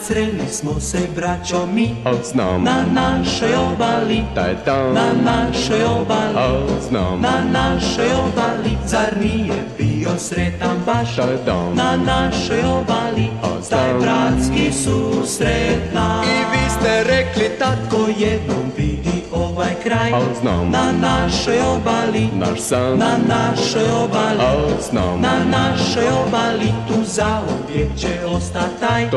sreli smo se braćo mi na našoj obali, na našoj obali, na našoj obali. Zar nije bio sretan baš na našoj obali, taj bratski susret naš? I vi ste rekli tatko, jednom vidi ovaj kraj na našoj obali, na našoj obali, na našoj obali. Tu zauvijek će ostati taj,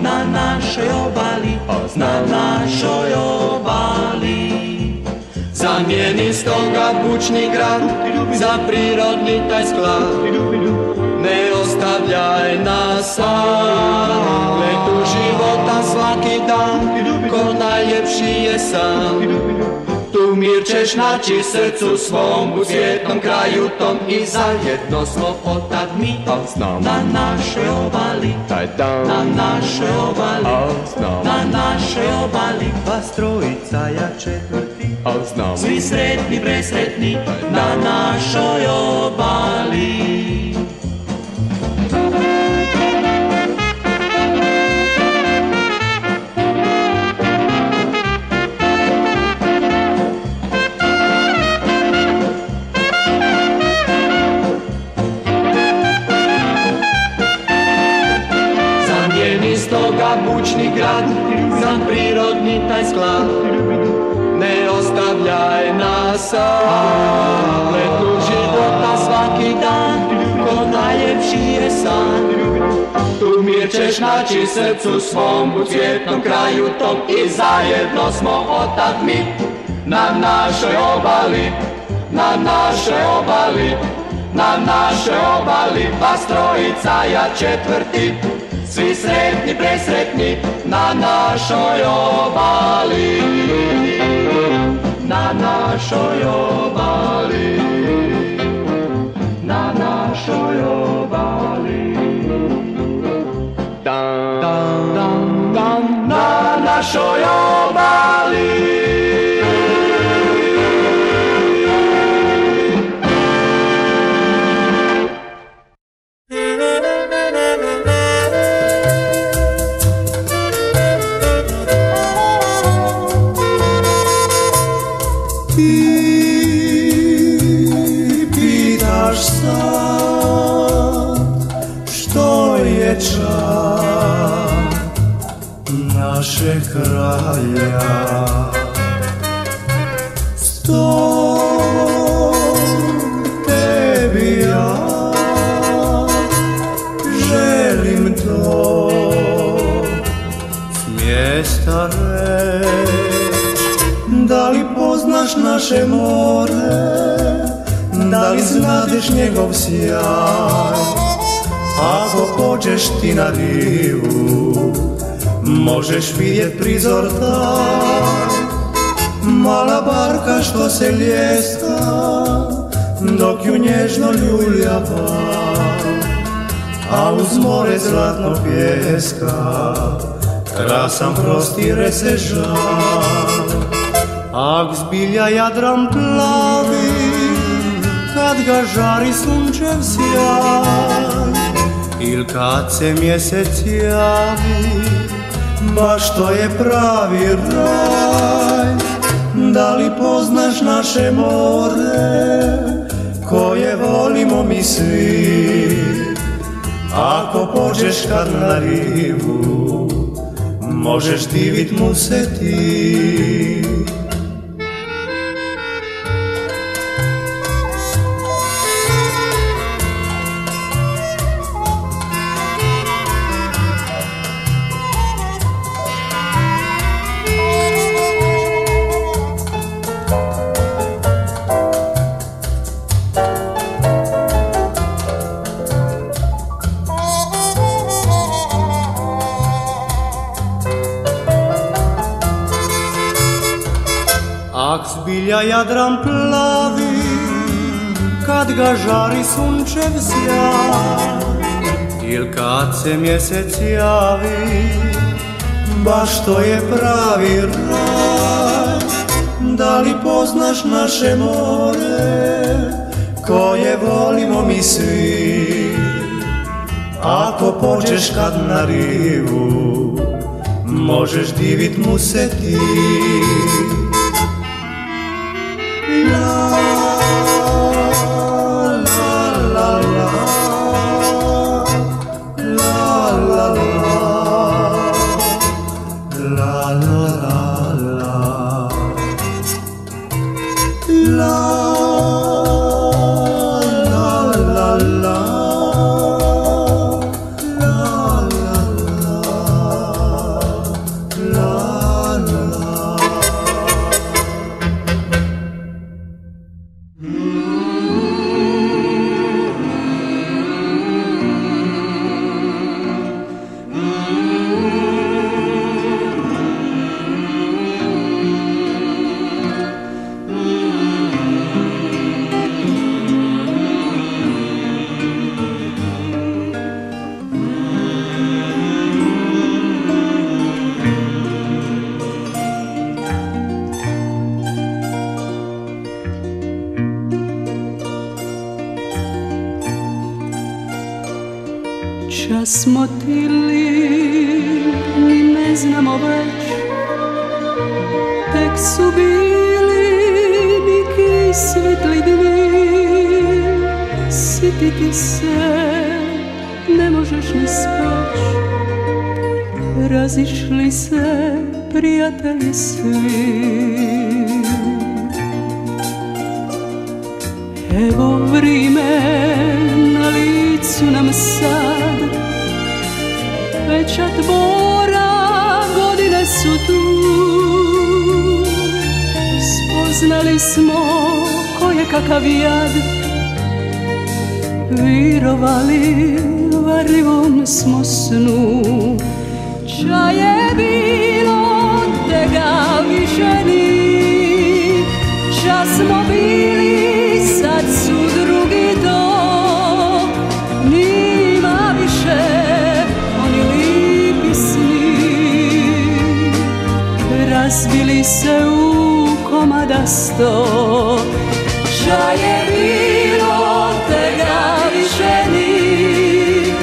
na našoj obali, na našoj obali. zamijeni stoga bučni grad za prirodni taj sklad. Ne ostavljaj nas sam, letu života svaki dan, ko najljepši je san. Tu mir ćeš naći srcu svom, u svijetnom kraju tom, i zajedno smo otad mi na našoj obali, na našoj obali, na našoj obali. Vas trojica, ja četvrti, svi sretni, presretni na našoj obali. Stoga bučni grad za prirodni taj sklad, ne ostavljaj nas sam, letu života svaki dan, ko najljepši je san. Tu mir ćeš naći srcu svom, u cvjetnom kraju tom, i zajedno smo otad mi na našoj obali, na našoj obali, na našoj obali. Vas trojica, ja četvrti, svi sretni, presretni na našoj obali, na našoj obali, na našoj obali, na našoj obali. Našeg kraja, s tebi ja želim to s mjesta reći. Da li poznaš naše more, da li znadeš njegov sjaj? Ako pođeš ti na rivu, možeš vidjet prizor taj, mala barka što se ljeska, dok ju nježno ljulja val, a uz more zlatnog pjeska krasan prostire se žal. Ak zbilja Jadran plavi, kad ga žari sunčev sjaj, il kad se mjesec javi, baš to je pravi raj. Da li poznaš naše more, koje volimo mi svi? Ako pođeš kad na rivu, možeš divit mu se ti. Ak zbilja Jadran plavi, kad ga žari sunčev sjaj, il kad se mjesec javi, baš to je pravi raj. Da li poznaš naše more, koje volimo mi svi? Ako pođeš kad na rivu, možeš divit mu se ti. La la la la, la la la, la la la, la. Čas smo ti li, ni ne znamo već, tek su bili neki svetli dni, sjetiti se ne možeš ni spać, razišli se prijatelji svi. Evo vrime na licu nam sad, veća tvora, godine su tu. Spoznali smo ko je kakav jad, virovali varljivom smo snu. Ča je bilo, tega više ni, ča smo bili, sad su drugi to. Nima više oni lipi sni, razbili se u komadasto. Ča je bilo, tega više ni,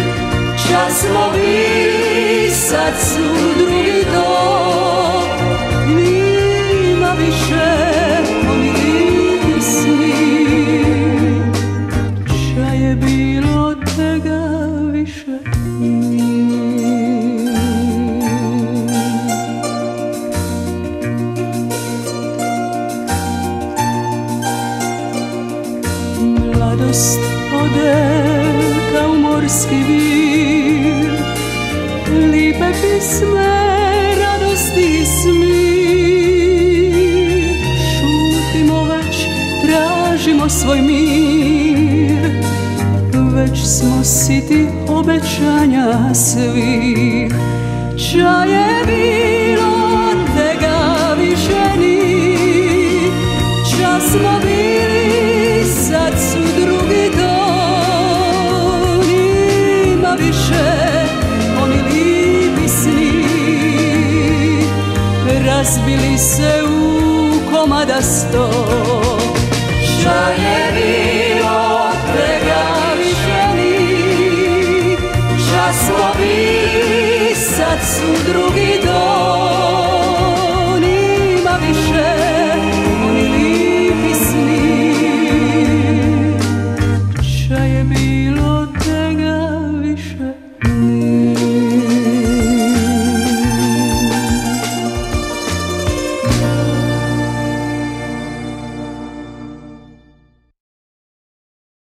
ča smo bili, sad su drugi to. Nima više oni lipi sni, ča je bilo, tega više ni. Mladost ode kao morski vir, lipe pisme, radosti i smir. Šutimo već, tražimo svoj mir, već smo siti obećanja svih. Ča je bilo, tega više ni, ča smo bili, sad su drugi to. Nima više oni lipi sni, razbili se u komadasto. Ča je bilo, tega više ni, ča smo bili, sad su drugi to. Nima više oni lipi sni, ča je bilo, tega